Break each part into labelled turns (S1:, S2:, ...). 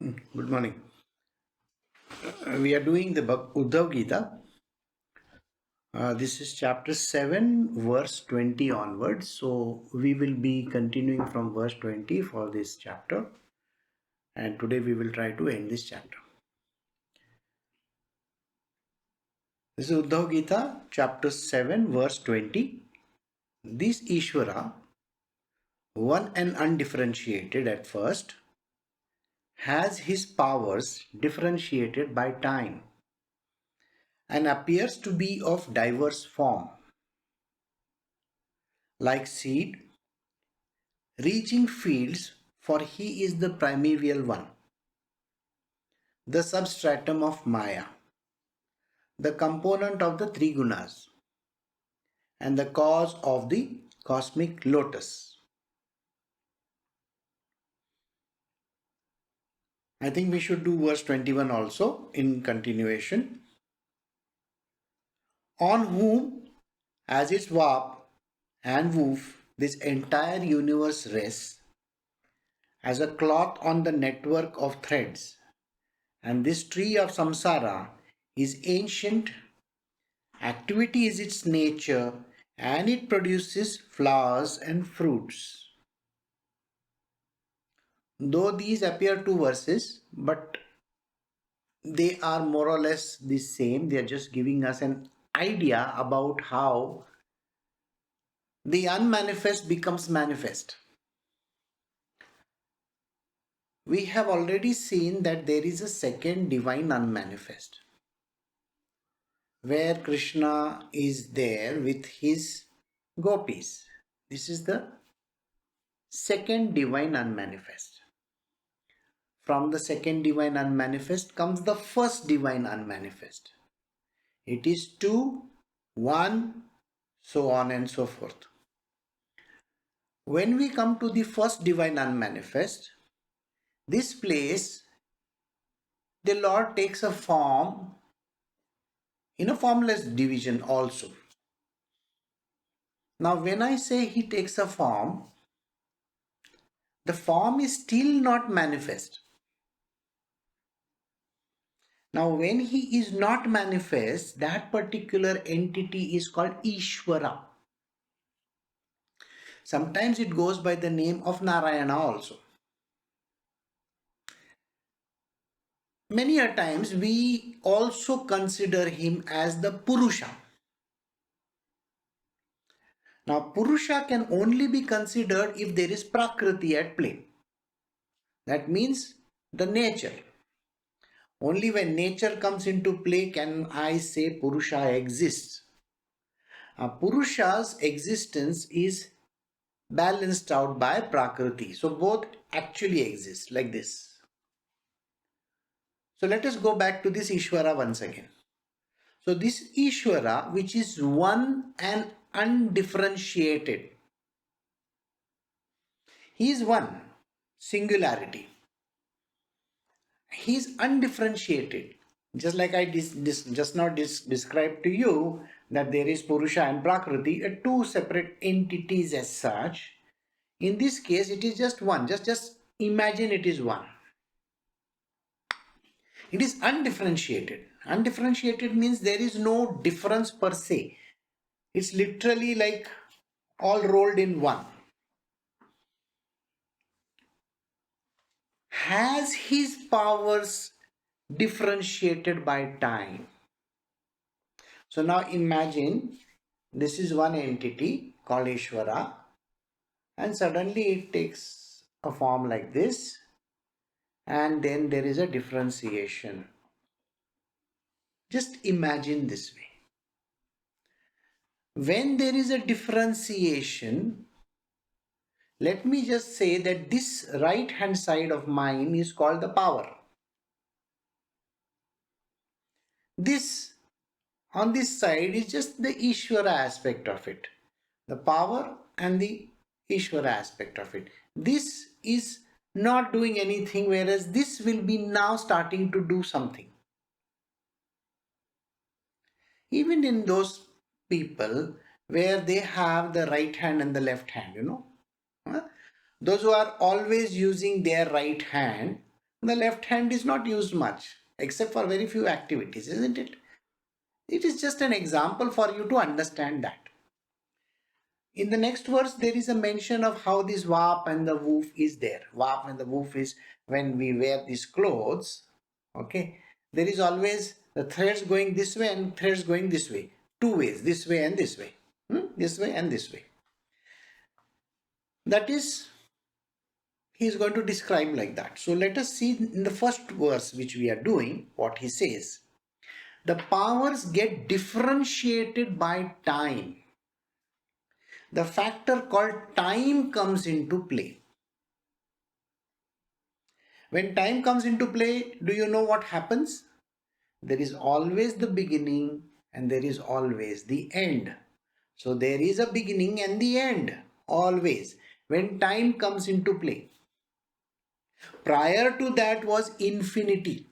S1: Good morning. We are doing the Uddhava Gita. This is chapter 7, verse 20 onwards. So we will be continuing from verse 20 for this chapter. And today we will try to end this chapter. This is Uddhava Gita, chapter 7, verse 20. This Ishvara, one and undifferentiated at first, has his powers differentiated by time and appears to be of diverse form, like seed reaching fields, for he is the primeval one, the substratum of Maya, the component of the three gunas, and the cause of the cosmic lotus. I think we should do verse 21 also in continuation. On whom, as its warp and woof, this entire universe rests as a cloth on the network of threads. And this tree of samsara is ancient. Activity is its nature and it produces flowers and fruits. Though these appear two verses, but they are more or less the same. They are just giving us an idea about how the unmanifest becomes manifest. We have already seen that there is a second divine unmanifest, where Krishna is there with his gopis. This is the second divine unmanifest. From the second divine unmanifest comes the first divine unmanifest. It is two, one, so on and so forth. When we come to the first divine unmanifest, this place, the Lord takes a form in a formless division also. Now, when I say he takes a form, the form is still not manifest. Now, when he is not manifest, that particular entity is called Ishvara. Sometimes it goes by the name of Narayana also. Many a times we also consider him as the Purusha. Now, Purusha can only be considered if there is Prakriti at play. That means the nature. Only when nature comes into play can I say Purusha exists. Purusha's existence is balanced out by Prakriti. So both actually exist like this. So let us go back to this Ishvara once again. So this Ishvara, which is one and undifferentiated, he is one, singularity. He is undifferentiated. Just like I just now described to you that there is Purusha and Prakriti, two separate entities as such. In this case, it is just one. Just imagine it is one. It is undifferentiated. Undifferentiated means there is no difference per se. It's literally like all rolled in one. Has his powers differentiated by time? So now imagine this is one entity called Ishvara, and suddenly it takes a form like this, and then there is a differentiation. Just imagine this way. When there is a differentiation, let me just say that this right hand side of mine is called the power. This on this side is just the Ishvara aspect of it. The power and the Ishvara aspect of it. This is not doing anything, whereas this will be now starting to do something. Even in those people where they have the right hand and the left hand, those who are always using their right hand, The left hand is not used much, except for very few activities, isn't it? It is just an example for you to understand that. In the next verse, there is a mention of how this warp and the woof is there. Warp and the woof is when we wear these clothes, okay? There is always the threads going this way and threads going this way. Two ways, this way and this way. This way and this way. That is, he is going to describe like that. So let us see in the first verse which we are doing what he says. The powers get differentiated by time. The factor called time comes into play. When time comes into play, do you know what happens? There is always the beginning and there is always the end. So there is a beginning and the end, always, when time comes into play. Prior to that was infinity.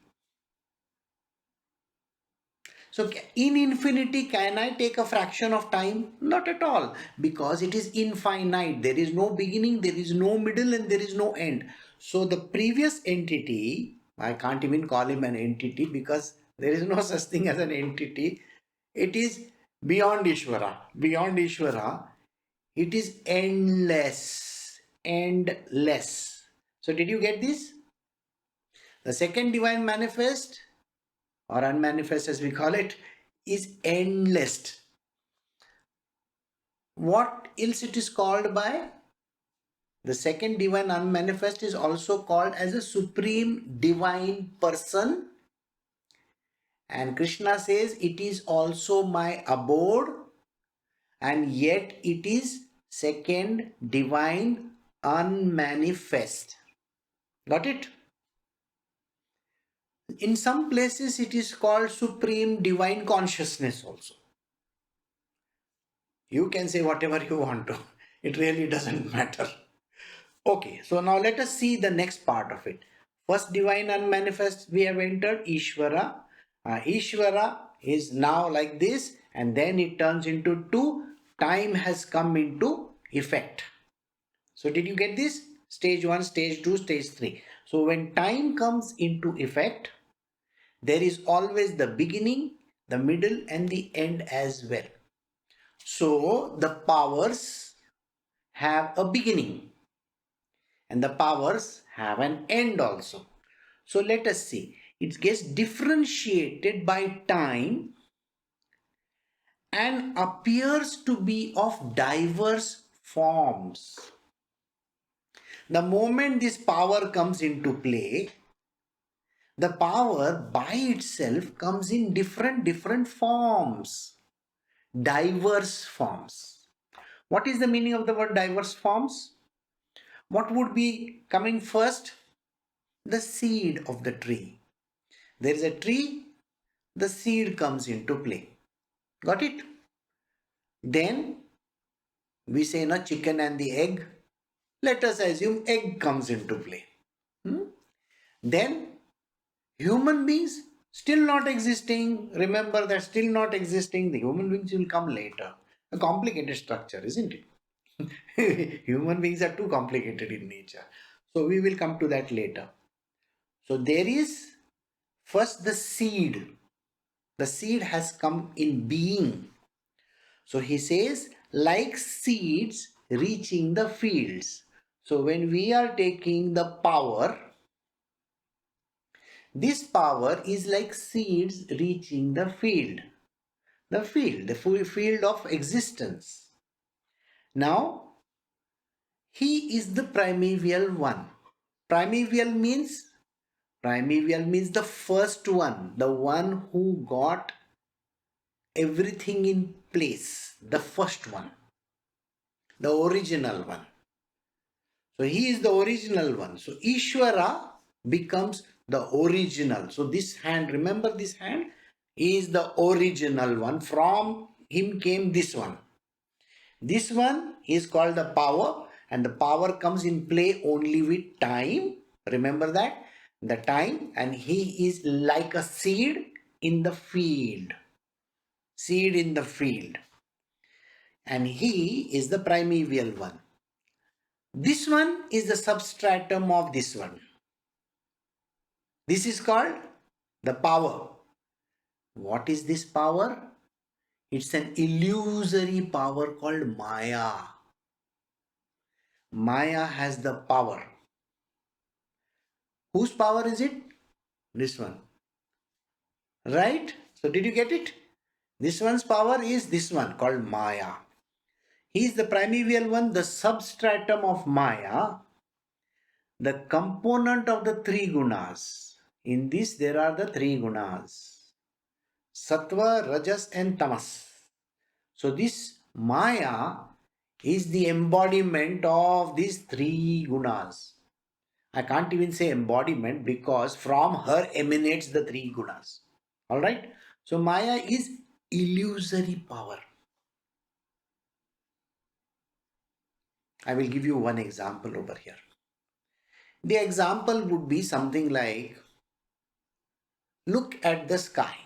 S1: So in infinity, can I take a fraction of time? Not at all, because it is infinite. There is no beginning, there is no middle, and there is no end. So the previous entity, I can't even call him an entity because there is no such thing as an entity. It is beyond Ishvara. Beyond Ishvara, it is endless. Endless. So did you get this? The second divine manifest, or unmanifest as we call it, is endless. What else it is called by? The second divine unmanifest is also called as a supreme divine person. And Krishna says it is also my abode, and yet it is second divine unmanifest. Got it? In some places it is called supreme divine consciousness also. You can say whatever you want to. It really doesn't matter. Okay, so now let us see the next part of it. First divine unmanifest we have entered, Ishvara. Ishvara is now like this, and then it turns into two. Time has come into effect. So did you get this? Stage 1, stage 2, stage 3. So when time comes into effect, there is always the beginning, the middle, and the end as well. So the powers have a beginning and the powers have an end also. So let us see. It gets differentiated by time and appears to be of diverse forms. The moment this power comes into play, the power by itself comes in different forms, diverse forms. What is the meaning of the word diverse forms? What would be coming first? The seed of the tree. There is a tree, the seed comes into play. Got it? Then we say no, chicken and the egg. Let us assume egg comes into play. Then human beings still not existing. Remember that still not existing. The human beings will come later. A complicated structure, isn't it? Human beings are too complicated in nature. So we will come to that later. So there is first the seed. The seed has come in being. So he says, like seeds reaching the fields. So when we are taking the power, this power is like seeds reaching the field. The field of existence. Now, he is the primeval one. Primeval means the first one, the one who got everything in place, the first one, the original one. So he is the original one. So Ishvara becomes the original. So this hand, remember this hand, is the original one. From him came this one. This one is called the power, and the power comes in play only with time. Remember that? The time, and he is like a seed in the field. Seed in the field. And he is the primeval one. This one is the substratum of this one. This is called the power. What is this power? It's an illusory power called Maya. Maya has the power. Whose power is it? This one. Right? So did you get it? This one's power is this one called Maya. He is the primeval one, the substratum of Maya, the component of the three gunas. In this, there are the three gunas: Sattva, Rajas, and Tamas. So, this Maya is the embodiment of these three gunas. I can't even say embodiment because from her emanates the three gunas. Alright? So, Maya is illusory power. I will give you one example over here. The example would be something like, look at the sky.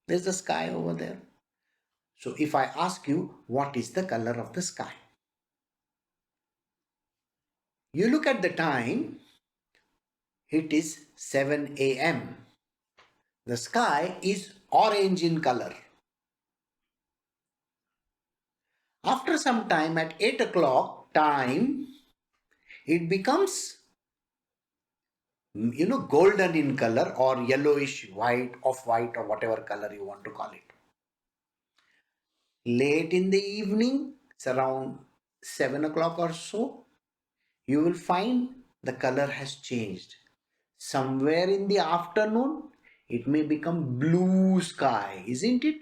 S1: There's the sky over there. So if I ask you, what is the color of the sky? You look at the time, it is 7 a.m. The sky is orange in color. After some time at 8 o'clock time, it becomes golden in color or yellowish white, off white, or whatever color you want to call it. Late in the evening, it's around 7 o'clock or so, you will find the color has changed. Somewhere in the afternoon, it may become blue sky, isn't it?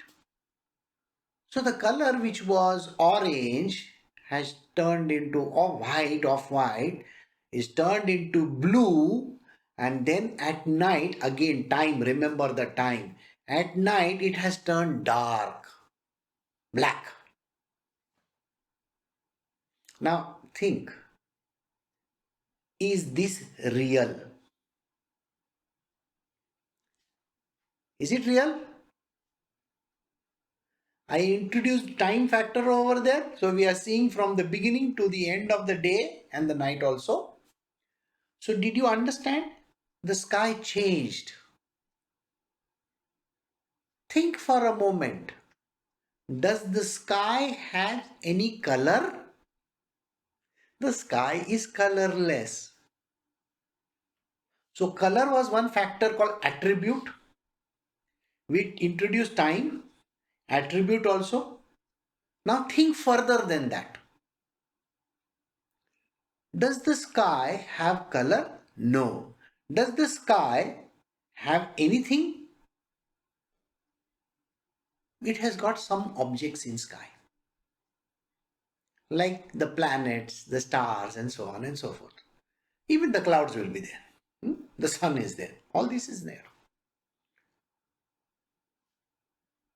S1: So the color which was orange has turned into off white, is turned into blue, and then at night, again time, remember the time, at night it has turned dark, black. Now think, is this real? Is it real? I introduced time factor over there. So we are seeing from the beginning to the end of the day and the night also. So did you understand? The sky changed. Think for a moment. Does the sky have any color? The sky is colorless. So color was one factor called attribute. We introduced time, attribute also. Now think further than that. Does the sky have color? No. Does the sky have anything? It has got some objects in sky, like the planets, the stars, and so on and so forth. Even the clouds will be there. The sun is there. All this is there.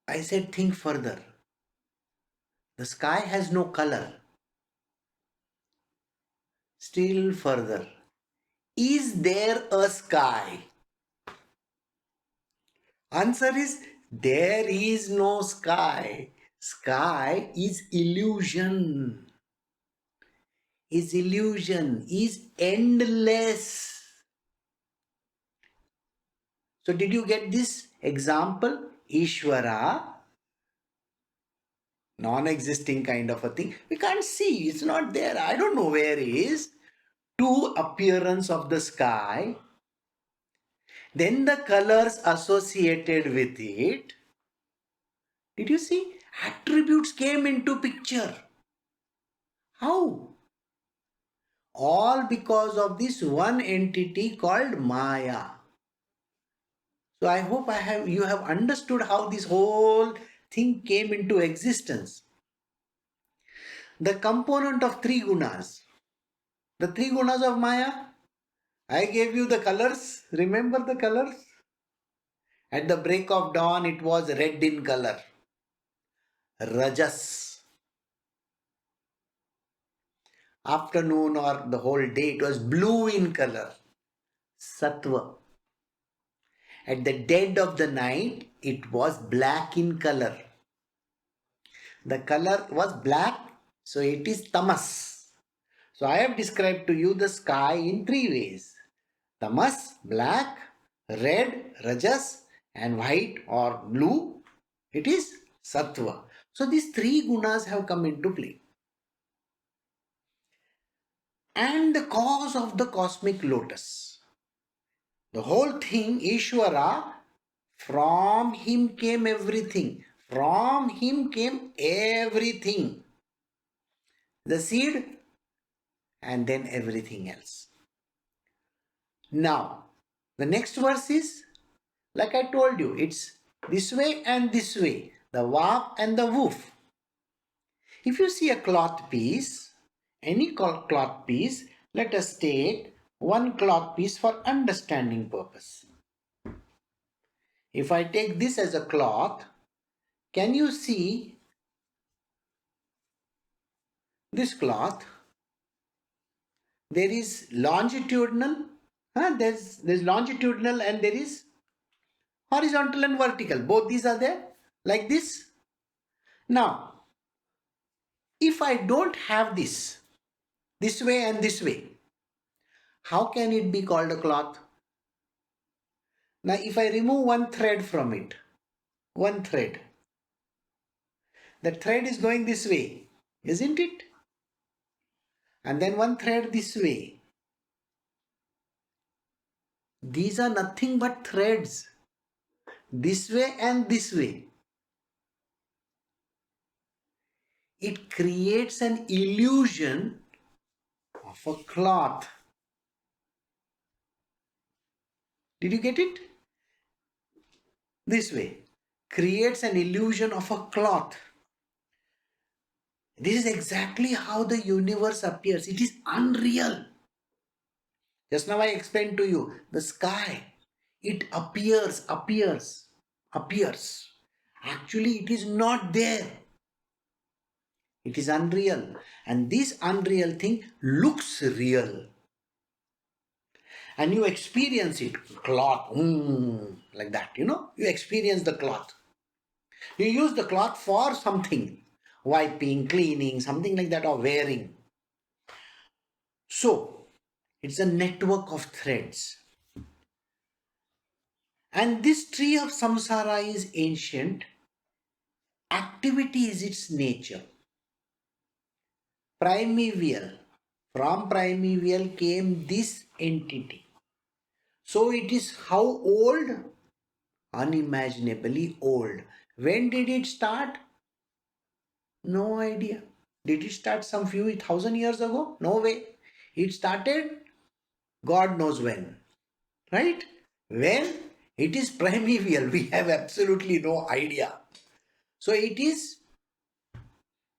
S1: I said, think further. The sky has no color. Still further. Is there a sky? Answer is, there is no sky. Sky is illusion. Is illusion, is endless. So did you get this example? Ishvara, non-existing kind of a thing. We can't see, it's not there. I don't know where it is. To appearance of the sky, then the colors associated with it. Did you see? Attributes came into picture. How? All because of this one entity called Maya. So I hope you have understood how this whole thing came into existence. The component of three gunas. The three gunas of Maya. I gave you the colors. Remember the colors? At the break of dawn, it was red in color. Rajas. Afternoon or the whole day, it was blue in color. Sattva. At the dead of the night, it was black in color. The color was black, so it is tamas. So I have described to you the sky in three ways. Tamas, black, red, rajas, and white or blue, it is sattva. So these three gunas have come into play. And the cause of the cosmic lotus. The whole thing, Ishvara, from him came everything. From him came everything. The seed and then everything else. Now, the next verse is, like I told you, it's this way and this way. The vav and the woof. If you see a cloth piece, any cloth piece, let us take one cloth piece for understanding purpose. If I take this as a cloth, can you see this cloth? There is longitudinal, there's longitudinal and there is horizontal and vertical. Both these are there, like this. Now, if I don't have this way and this way, how can it be called a cloth? Now, if I remove one thread from it, one thread, the thread is going this way, isn't it? And then one thread this way. These are nothing but threads, this way and this way. It creates an illusion of a cloth. Did you get it? This way creates an illusion of a cloth. This is exactly how the universe appears. It is unreal. Just now I explained to you the sky. It appears. Actually, it is not there. It is unreal. And this unreal thing looks real. And you experience it. Cloth. Like that, you experience the cloth. You use the cloth for something. Wiping, cleaning, something like that, or wearing. So, it's a network of threads. And this tree of samsara is ancient. Activity is its nature. Primeval. From primeval came this entity. So it is how old? Unimaginably old. When did it start? No idea. Did it start some few thousand years ago? No way. It started God knows when. Right? When? It is primeval. We have absolutely no idea. So it is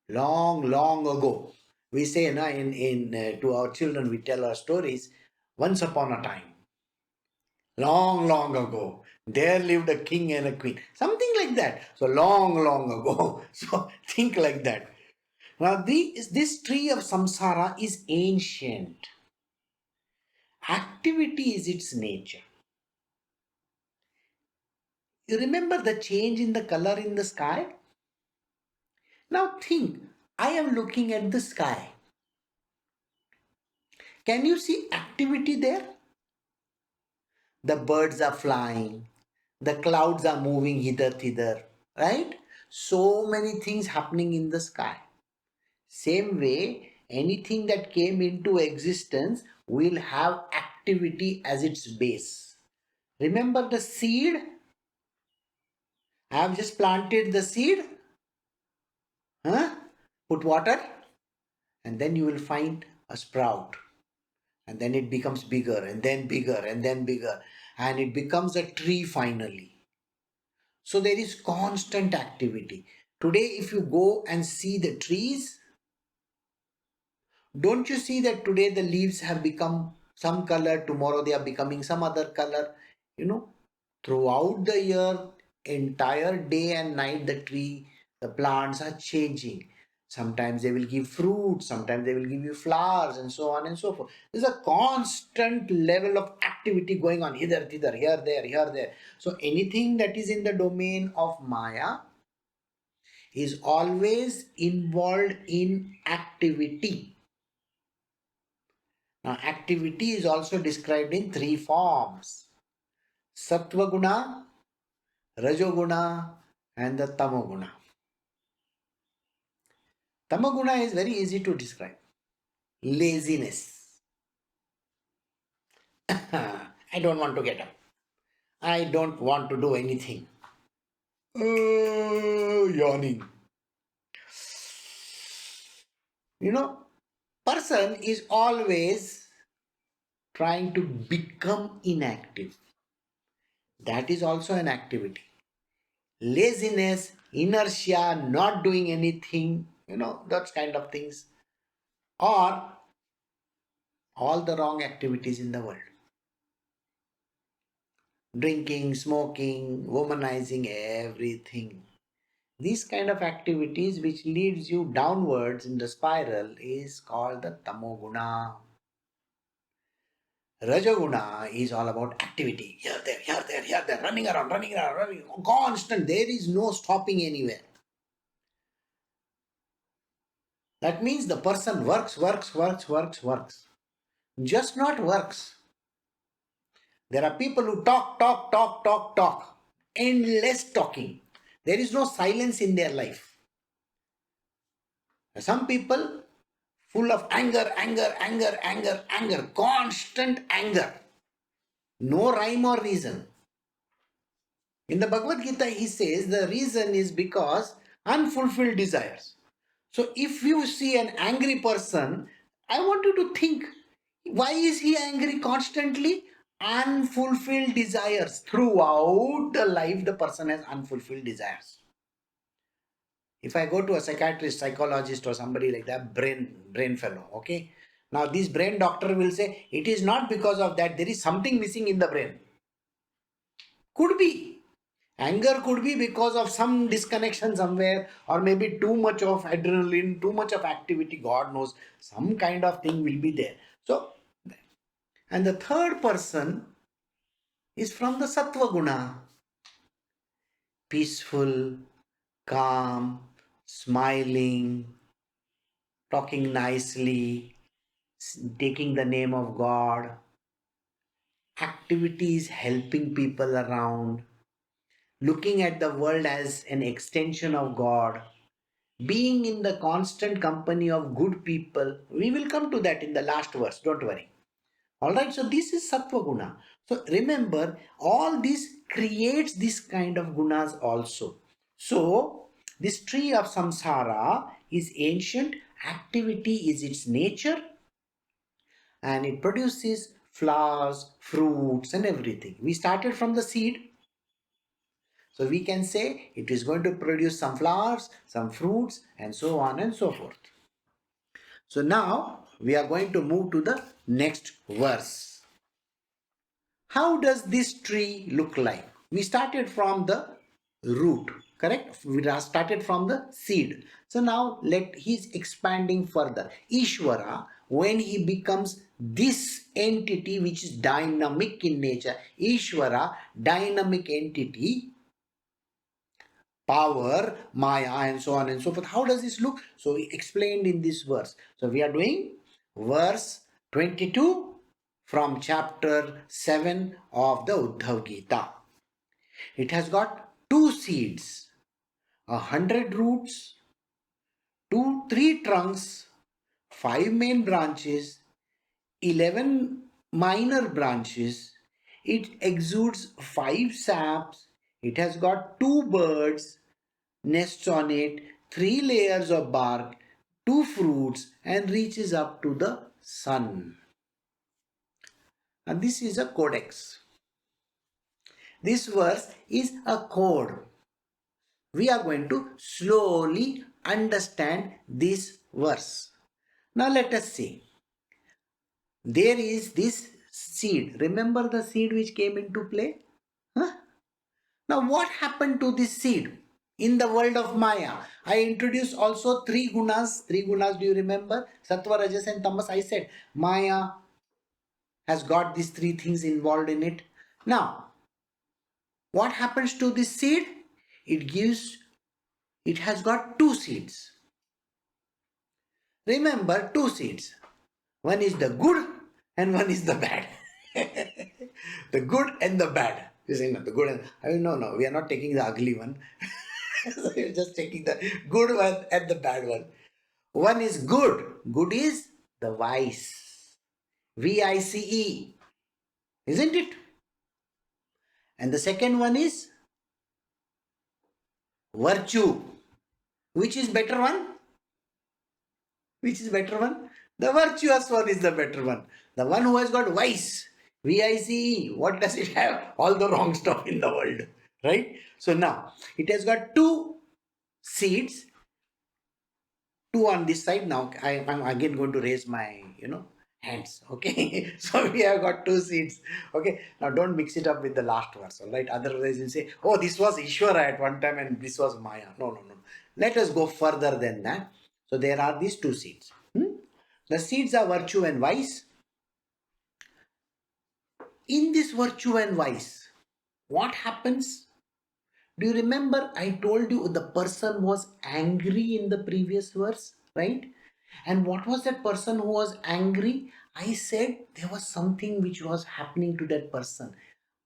S1: long, long ago. We say to our children, we tell our stories, once upon a time, long, long ago, there lived a king and a queen. Something like that. So long, long ago. So think like that. Now this tree of samsara is ancient. Activity is its nature. You remember the change in the color in the sky? Now think, I am looking at the sky. Can you see activity there? The birds are flying, the clouds are moving hither thither, right? So many things happening in the sky. Same way, anything that came into existence will have activity as its base. Remember the seed? I have just planted the seed, put water, and then you will find a sprout. And then it becomes bigger and then bigger and then bigger, and it becomes a tree finally. So there is constant activity. Today, if you go and see the trees, don't you see that today the leaves have become some color, tomorrow they are becoming some other color? Throughout the year, entire day and night, the plants are changing. Sometimes they will give fruit, sometimes they will give you flowers, and so on and so forth. There's a constant level of activity going on, hither, thither, here, there. So anything that is in the domain of Maya is always involved in activity. Now, activity is also described in three forms: Sattva Guna, Rajoguna, and the Tamoguna. Tamoguna is very easy to describe. Laziness. I don't want to get up. I don't want to do anything. Yawning. Person is always trying to become inactive. That is also an activity. Laziness, inertia, not doing anything, those kind of things, or all the wrong activities in the world. Drinking, smoking, womanizing, everything. These kind of activities which leads you downwards in the spiral is called the tamoguna. Rajaguna is all about activity. Here, there, here, there, here, there, running around, running, constant. There is no stopping anywhere. That means the person works. Just not works. There are people who talk. Endless talking. There is no silence in their life. Some people full of anger, constant anger. No rhyme or reason. In the Bhagavad Gita, he says the reason is because unfulfilled desires. So if you see an angry person, I want you to think, why is he angry constantly? Unfulfilled desires. Throughout the life, the person has unfulfilled desires. If I go to a psychiatrist, psychologist, or somebody like that, brain fellow, okay? Now this brain doctor will say, it is not because of that, there is something missing in the brain. Could be. Anger could be because of some disconnection somewhere, or maybe too much of adrenaline, too much of activity, God knows, some kind of thing will be there. So, and the third person is from the Sattva Guna. Peaceful, calm, smiling, talking nicely, taking the name of God, activities helping people around, looking at the world as an extension of God, being in the constant company of good people. We will come to that in the last verse, don't worry. Alright, so this is Sattva Guna. So remember, all this creates this kind of gunas also. So, this tree of samsara is ancient, activity is its nature, and it produces flowers, fruits, and everything. We started from the seed. So we can say it is going to produce some flowers, some fruits, and so on and so forth. So now we are going to move to the next verse. How does this tree look like? We started from the root, correct? We started from the seed. So now he's expanding further. Ishvara, when he becomes this entity which is dynamic in nature, Ishvara, dynamic entity, power, Maya, and so on and so forth. How does this look? So we explained in this verse. So we are doing verse 22 from chapter 7 of the Uddhava Gita. It has got 2 seeds, 100 roots, 3 trunks, 5 main branches, 11 minor branches. It exudes 5 saps. It has got 2 birds, nests on it, 3 layers of bark, 2 fruits, and reaches up to the sun. And this is a codex. This verse is a code. We are going to slowly understand this verse. Now let us see. There is this seed. Remember the seed which came into play? Huh? Now what happened to this seed? In the world of Maya, I introduced also 3 gunas. 3 gunas, do you remember? Sattva, Rajas, and Tamas. I said Maya has got these 3 things involved in it. Now, what happens to this seed? It has got 2 seeds. Remember, 2 seeds. One is the good and one is the bad. The good and the bad. You say, no, the good and I mean, no, we are not taking the ugly one. So you're just taking the good one and the bad one. One is good. Good is the vice. VICE, isn't it? And the second one is virtue. Which is better one? Which is better one? The virtuous one is the better one. The one who has got vice. VICE. What does it have? All the wrong stuff in the world. Right? So now it has got two seeds, two on this side. Now I'm again going to raise my, hands. Okay. So we have got two seeds. Okay. Now don't mix it up with the last verse. All right. Otherwise you'll say, oh, this was Ishvara at one time and this was Maya. No, no, no. Let us go further than that. So there are these two seeds. The seeds are virtue and vice. In this virtue and vice, what happens? Do you remember I told you the person was angry in the previous verse, right? And what was that person who was angry? I said there was something which was happening to that person.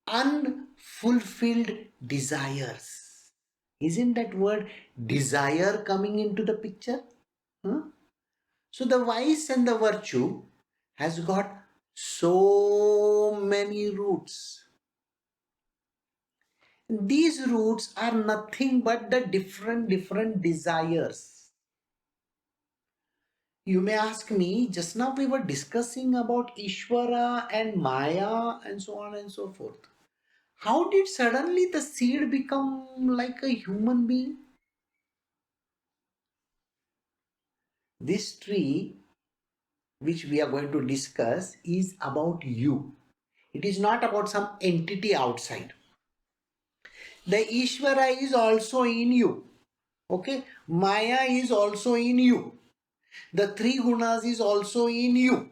S1: Unfulfilled desires. Isn't that word desire coming into the picture? Huh? So the vice and the virtue has got so many roots. These roots are nothing but the different desires. You may ask me, just now we were discussing about Ishvara and Maya and so on and so forth. How did suddenly the seed become like a human being? This tree, which we are going to discuss, is about you. It is not about some entity outside. The Ishvara is also in you. Okay, Maya is also in you. The three gunas is also in you.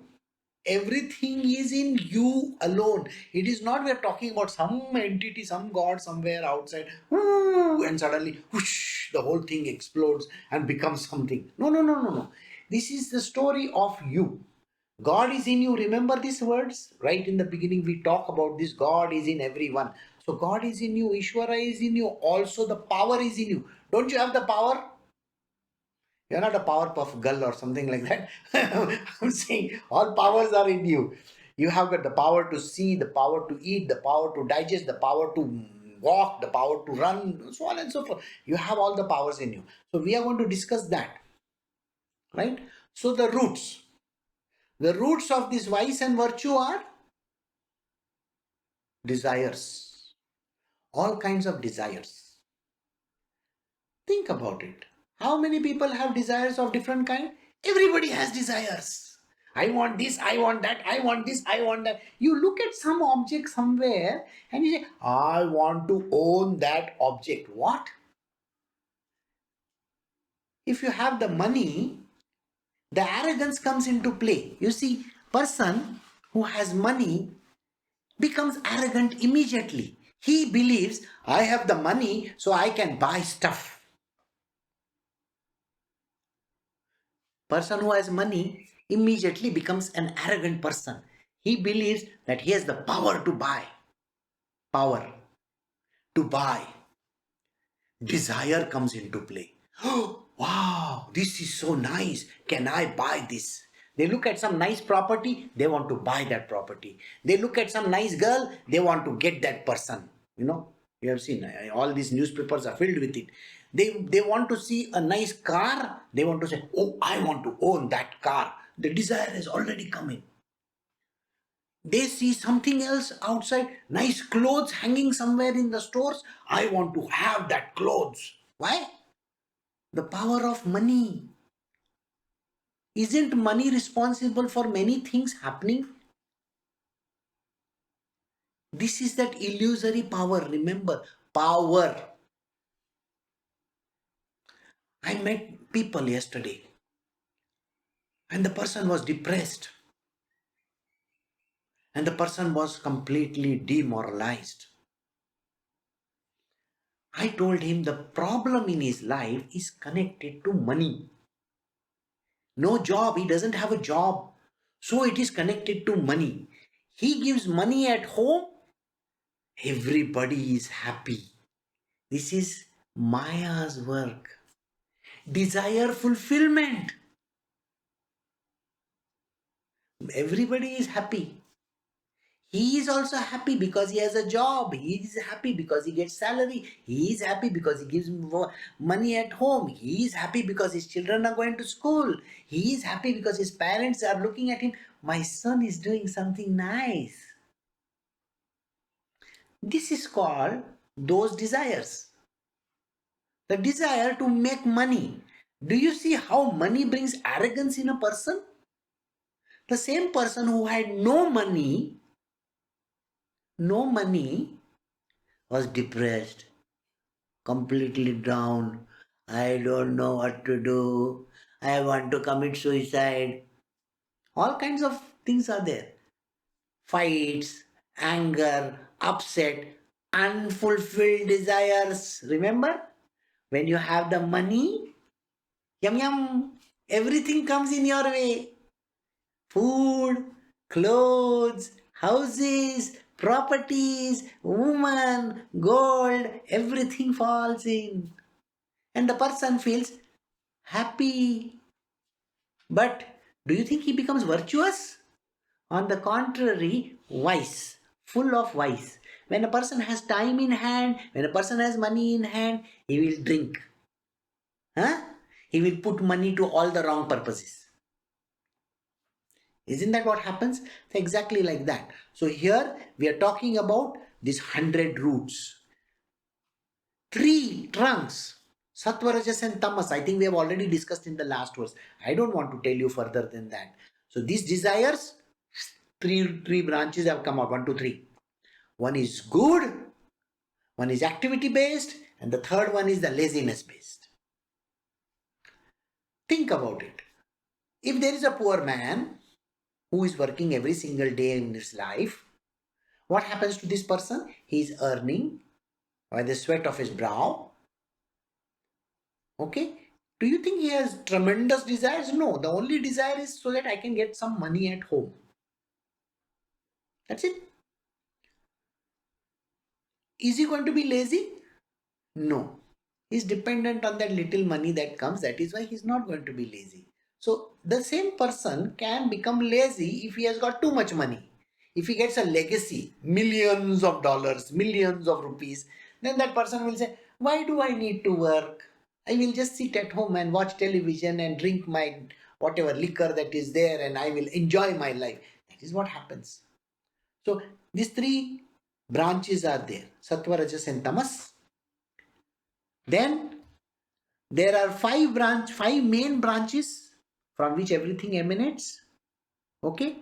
S1: Everything is in you alone. It is not we are talking about some entity, some god somewhere outside, and suddenly whoosh, the whole thing explodes and becomes something. No, no, no, no, no. This is the story of you. God is in you. Remember these words? Right in the beginning, we talk about this. God is in everyone. So God is in you. Ishvara is in you. Also, the power is in you. Don't you have the power? You're not a Powerpuff Girl or something like that. I'm saying all powers are in you. You have got the power to see, the power to eat, the power to digest, the power to walk, the power to run, so on and so forth. You have all the powers in you. So we are going to discuss that. Right? So the roots. The roots of this vice and virtue are desires. All kinds of desires. Think about it. How many people have desires of different kind? Everybody has desires. I want this, I want that, I want this, I want that. You look at some object somewhere and you say, I want to own that object. What? If you have the money, the arrogance comes into play. You see, person who has money becomes arrogant immediately. He believes, I have the money, so I can buy stuff. Person who has money immediately becomes an arrogant person. He believes that he has the power to buy. Power to buy. Desire comes into play. Oh, wow, this is so nice. Can I buy this? They look at some nice property, they want to buy that property. They look at some nice girl, they want to get that person. You have seen all these newspapers are filled with it. They want to see a nice car, they want to say, oh, I want to own that car. The desire has already come in. They see something else outside, nice clothes hanging somewhere in the stores. I want to have that clothes. Why? The power of money. Isn't money responsible for many things happening? This is that illusory power. Remember, power. I met people yesterday and the person was depressed and the person was completely demoralized. I told him the problem in his life is connected to money. No job, he doesn't have a job. So it is connected to money. He gives money at home, everybody is happy. This is Maya's work. Desire fulfillment. Everybody is happy. He is also happy because he has a job. He is happy because he gets salary. He is happy because he gives money at home. He is happy because his children are going to school. He is happy because his parents are looking at him. My son is doing something nice. This is called those desires. The desire to make money. Do you see how money brings arrogance in a person? The same person who had no money was depressed, completely down. I don't know what to do. I want to commit suicide. All kinds of things are there. Fights, anger, upset, unfulfilled desires. Remember? When you have the money, yum yum, everything comes in your way. Food, clothes, houses, properties, woman, gold, everything falls in. And the person feels happy. But do you think he becomes virtuous? On the contrary, vice, full of vice. When a person has time in hand, when a person has money in hand, he will drink. Huh? He will put money to all the wrong purposes. Isn't that what happens? It's exactly like that. So here we are talking about these 100 roots. 3 trunks. Sattva, Rajas and Tamas. I think we have already discussed in the last verse. I don't want to tell you further than that. So these desires, three branches have come out. 1, 2, 3. One is good, one is activity based, and the third one is the laziness based. Think about it. If there is a poor man who is working every single day in his life, what happens to this person? He is earning by the sweat of his brow. Okay? Do you think he has tremendous desires? No. The only desire is so that I can get some money at home. That's it. Is he going to be lazy? No. He's dependent on that little money that comes. That is why he's not going to be lazy. So the same person can become lazy if he has got too much money. If he gets a legacy, millions of dollars, millions of rupees, then that person will say, why do I need to work? I will just sit at home and watch television and drink my whatever liquor that is there and I will enjoy my life. That is what happens. So these 3 branches are there. Sattva, Rajas and Tamas. Then there are 5 main branches from which everything emanates. Okay?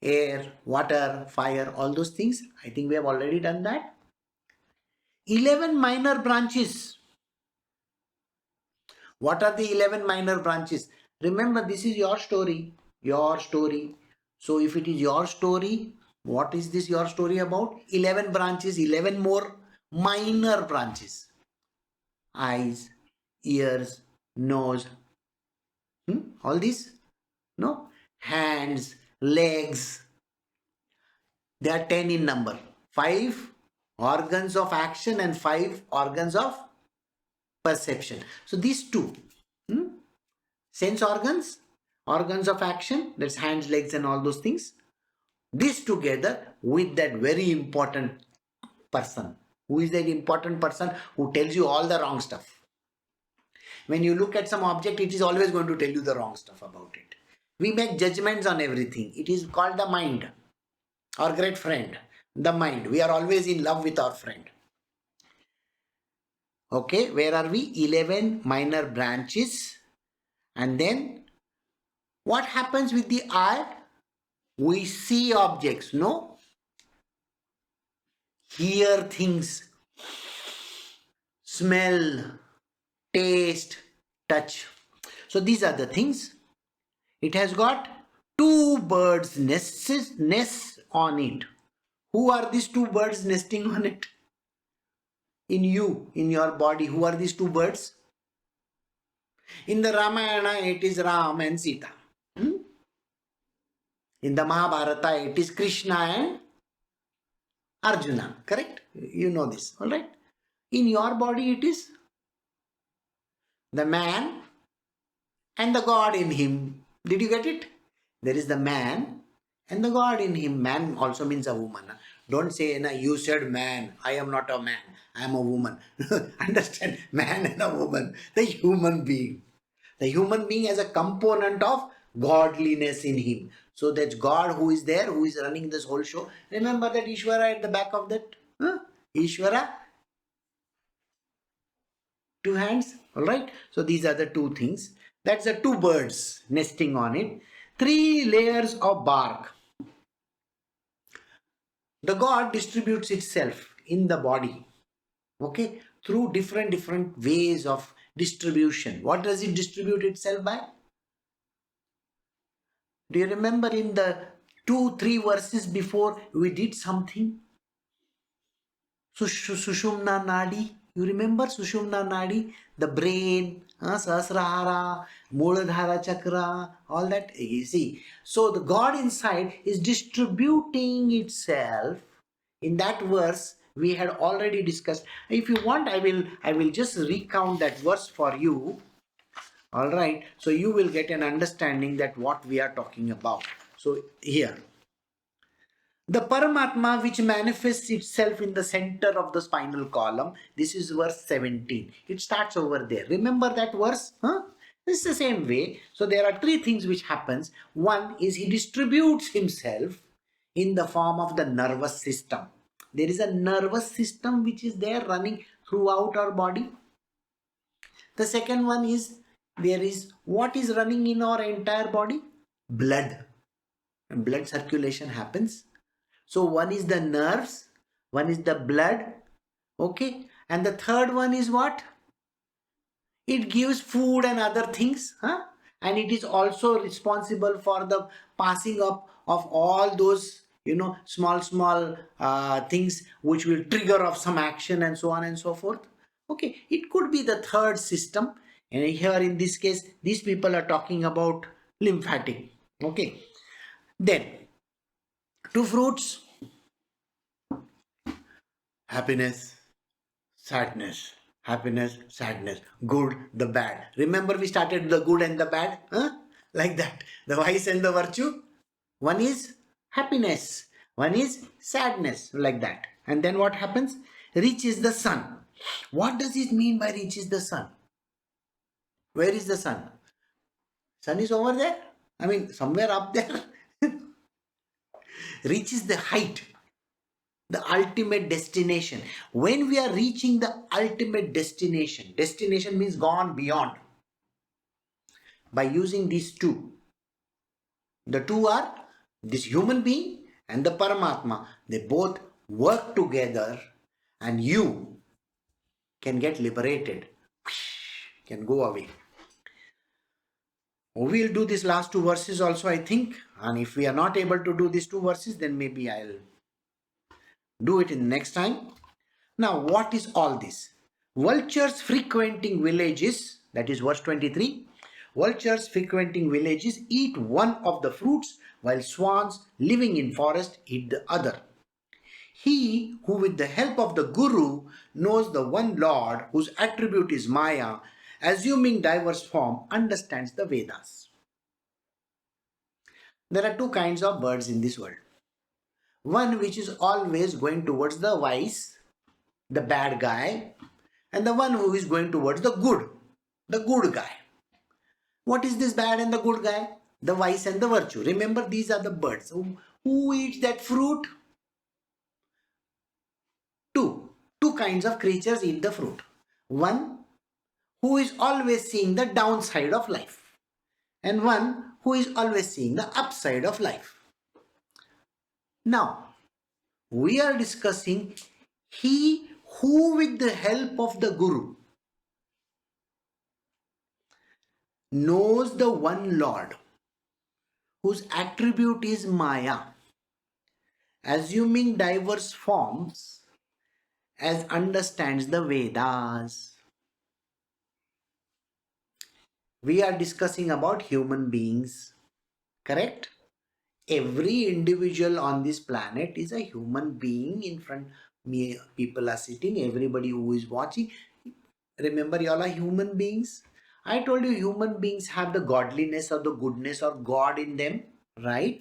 S1: Air, water, fire, all those things. I think we have already done that. 11 minor branches. What are the 11 minor branches? Remember, this is your story. Your story. So if it is your story, what is this your story about? 11 branches, 11 more minor branches. Eyes, ears, nose. All these? No? Hands, legs. They are 10 in number. 5 organs of action and 5 organs of perception. So these 2, sense organs, organs of action, that's hands, legs and all those things. This together with that very important person. Who is that important person who tells you all the wrong stuff? When you look at some object, it is always going to tell you the wrong stuff about it. We make judgments on everything. It is called the mind. Our great friend, the mind. We are always in love with our friend. Okay, where are we? 11 minor branches. And then what happens with the eye? We see objects, no? Hear things, smell, taste, touch. So these are the things. It has got 2 birds' nests on it. Who are these 2 birds nesting on it? In you, in your body, who are these 2 birds? In the Ramayana, it is Ram and Sita. In the Mahabharata, it is Krishna and Arjuna, correct? You know this, all right? In your body, it is the man and the God in him. Did you get it? There is the man and the God in him. Man also means a woman. Don't say, "Na, you said man. I am not a man. I am a woman." Understand? Man and a woman. The human being. The human being has a component of godliness in him. So that's God who is there, who is running this whole show. Remember that Ishvara at the back of that? Huh? Ishvara, two hands. All right. So these are the two things. That's the two birds nesting on it. Three layers of bark. The God distributes itself in the body. Okay. Through different ways of distribution. What does it distribute itself by? Do you remember in the 2-3 verses before we did something? Sushumna Nadi. You remember Sushumna Nadi? The brain, Sahasrahara, Muladhara Chakra, all that. You see. So the God inside is distributing itself. In that verse, we had already discussed. If you want, I will just recount that verse for you. All right. So you will get an understanding that what we are talking about. So here. The Paramatma which manifests itself in the center of the spinal column. This is verse 17. It starts over there. Remember that verse? Huh? It's the same way. So there are three things which happens. One is he distributes himself in the form of the nervous system. There is a nervous system which is there running throughout our body. The second one is there is what is running in our entire body? Blood. And blood circulation happens. So one is the nerves, one is the blood, okay, and the third one is what? It gives food and other things, huh? And it is also responsible for the passing up of all those, small things which will trigger of some action and so on and so forth. Okay, it could be the third system, and here in this case, these people are talking about lymphatic. Okay, then two fruits. Happiness, sadness, happiness, sadness, good, the bad. Remember we started the good and the bad? Huh? Like that. The vice and the virtue. One is happiness, one is sadness, like that. And then what happens? Reaches the sun. What does it mean by reaches the sun? Where is the sun? Sun is over there. I mean, somewhere up there. Reaches the height, the ultimate destination. When we are reaching the ultimate destination, destination means gone beyond, by using these two. The two are this human being and the Paramatma. They both work together and you can get liberated, can go away. We'll do these last two verses also, I think. And if we are not able to do these two verses, then maybe I'll do it in the next time. Now, what is all this? Vultures frequenting villages, that is verse 23. Vultures frequenting villages eat one of the fruits, while swans living in forest eat the other. He who with the help of the Guru knows the one Lord whose attribute is Maya, assuming diverse form, understands the Vedas. There are two kinds of birds in this world. One which is always going towards the vice, the bad guy, and the one who is going towards the good guy. What is this bad and the good guy? The vice and the virtue. Remember, these are the birds. Who eats that fruit? Two kinds of creatures eat the fruit. One who is always seeing the downside of life, and one who is always seeing the upside of life. Now, we are discussing he who with the help of the Guru knows the one Lord whose attribute is Maya, assuming diverse forms, as understands the Vedas. We are discussing about human beings, correct? Every individual on this planet is a human being. In front me, people are sitting, everybody who is watching. Remember, you all are human beings. I told you human beings have the godliness or the goodness of God in them, right?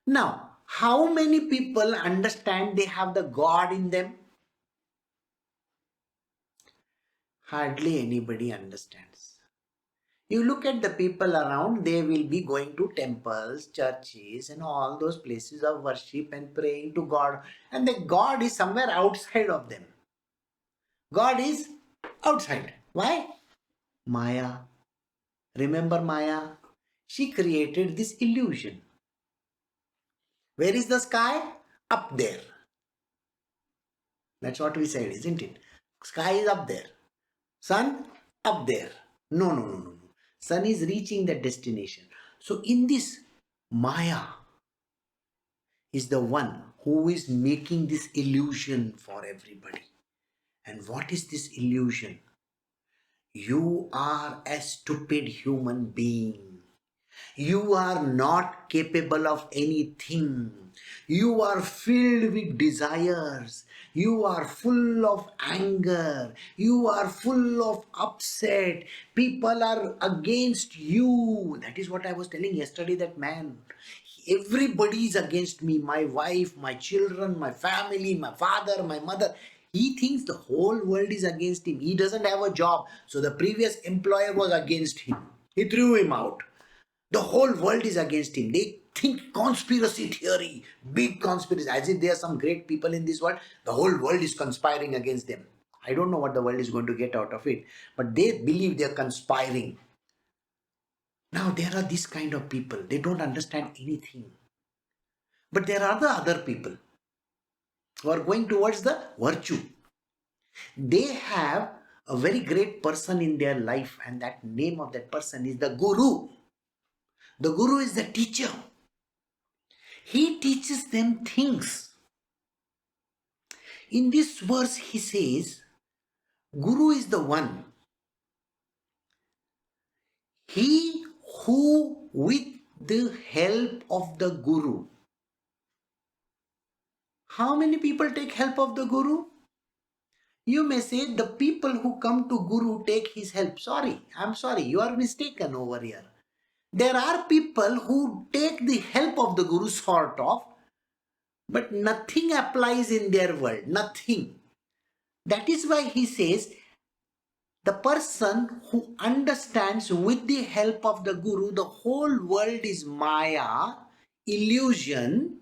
S1: Now, how many people understand they have the God in them? Hardly anybody understands. You look at the people around, they will be going to temples, churches, and all those places of worship and praying to God. And the God is somewhere outside of them. God is outside. Why? Maya. Remember Maya? She created this illusion. Where is the sky? Up there. That's what we said, isn't it? Sky is up there. Sun? Up there. No, no, no, no, no. Sun is reaching that destination. So in this, Maya is the one who is making this illusion for everybody. And what is this illusion? You are a stupid human being. You are not capable of anything. You are filled with desires. You are full of anger. You are full of upset. People are against you. That is what I was telling yesterday, that man. Everybody is against me. My wife, my children, my family, my father, my mother. He thinks the whole world is against him. He doesn't have a job. So the previous employer was against him. He threw him out. The whole world is against him. They think conspiracy theory, big conspiracy, as if there are some great people in this world. The whole world is conspiring against them. I don't know what the world is going to get out of it, but they believe they are conspiring. Now, there are this kind of people. They don't understand anything. But there are the other people who are going towards the virtue. They have a very great person in their life, and that name of that person is the Guru. The Guru is the teacher. He teaches them things. In this verse, he says, Guru is the one. He who, with the help of the Guru. How many people take help of the Guru? You may say the people who come to Guru take his help. Sorry, I'm sorry, you are mistaken over here. There are people who take the help of the Guru, sort of, but nothing applies in their world. Nothing. That is why he says, the person who understands with the help of the Guru, the whole world is Maya, illusion.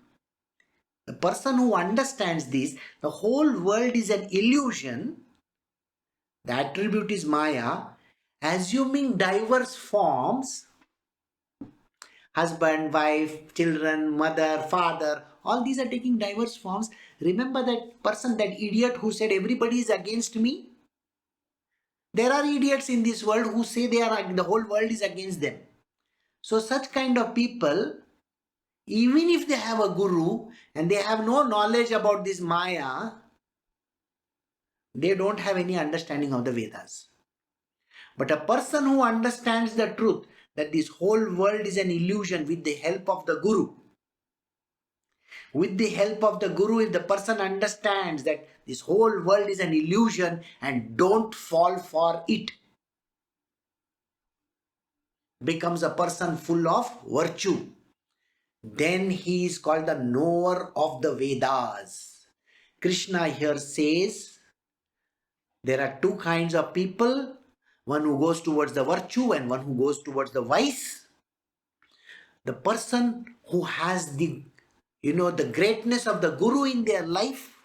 S1: The person who understands this, the whole world is an illusion. The attribute is Maya, assuming diverse forms, husband, wife, children, mother, father, all these are taking diverse forms. Remember that person, that idiot who said everybody is against me? There are idiots in this world who say the whole world is against them. So such kind of people, even if they have a guru and they have no knowledge about this Maya, they don't have any understanding of the Vedas. But a person who understands the truth that this whole world is an illusion, with the help of the Guru, with the help of the Guru, if the person understands that this whole world is an illusion and don't fall for it, becomes a person full of virtue, then he is called the knower of the Vedas. Krishna here says there are two kinds of people, one who goes towards the virtue and one who goes towards the vice. The person who has the greatness of the Guru in their life,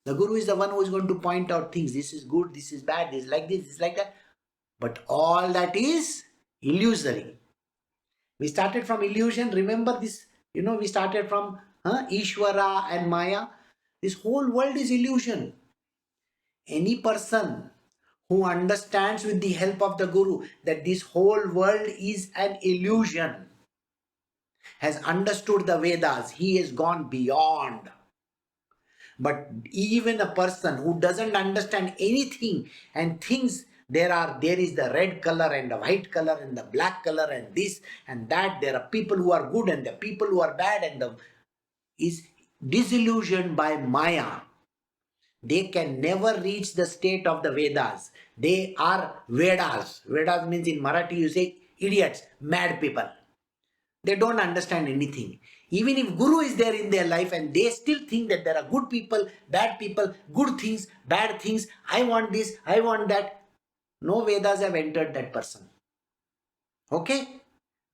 S1: the Guru is the one who is going to point out things. This is good, this is bad, this is like this is like that. But all that is illusory. We started from illusion. Remember this, we started from Ishvara and Maya. This whole world is illusion. Any person who understands with the help of the Guru that this whole world is an illusion, has understood the Vedas, he has gone beyond. But even a person who doesn't understand anything and thinks There is the red color and the white color and the black color and this and that. There are people who are good and the people who are bad, and the is disillusioned by Maya. They can never reach the state of the Vedas. They are Vedas. Vedas means in Marathi you say idiots, mad people. They don't understand anything. Even if Guru is there in their life and they still think that there are good people, good things, bad things, I want this, I want that. No Vedas have entered that person. Okay?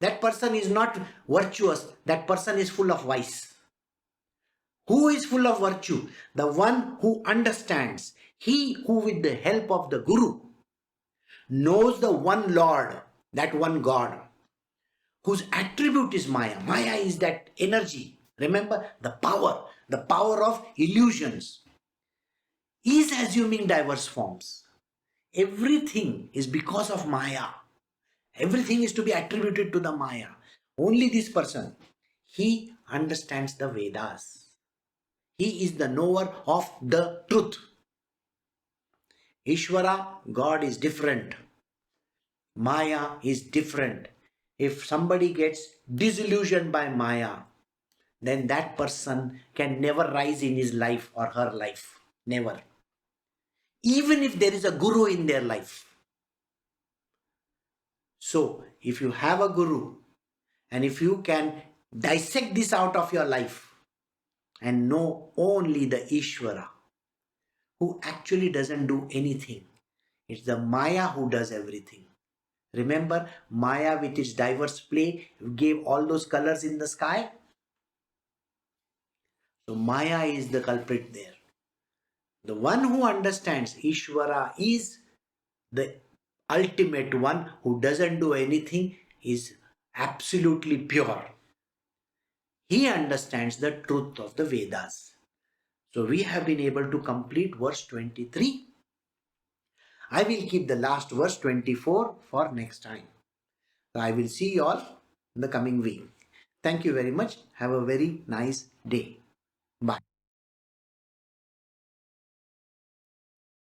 S1: That person is not virtuous. That person is full of vice. Who is full of virtue? The one who understands. He who, with the help of the Guru, knows the one Lord, that one God, whose attribute is Maya. Maya is that energy. Remember, the power of illusions, is assuming diverse forms. Everything is because of Maya. Everything is to be attributed to the Maya. Only this person, he understands the Vedas. He is the knower of the truth. Ishvara, God, is different. Maya is different. If somebody gets disillusioned by Maya, then that person can never rise in his life or her life. Never. Even if there is a guru in their life. So, if you have a guru and if you can dissect this out of your life and know only the Ishvara, who actually doesn't do anything, it's the Maya who does everything. Remember, Maya with its diverse play gave all those colors in the sky. So Maya is the culprit there. The one who understands Ishvara is the ultimate one who doesn't do anything, is absolutely pure. He understands the truth of the Vedas. So we have been able to complete verse 23. I will keep the last verse 24 for next time. So I will see you all in the coming week. Thank you very much. Have a very nice day. Bye.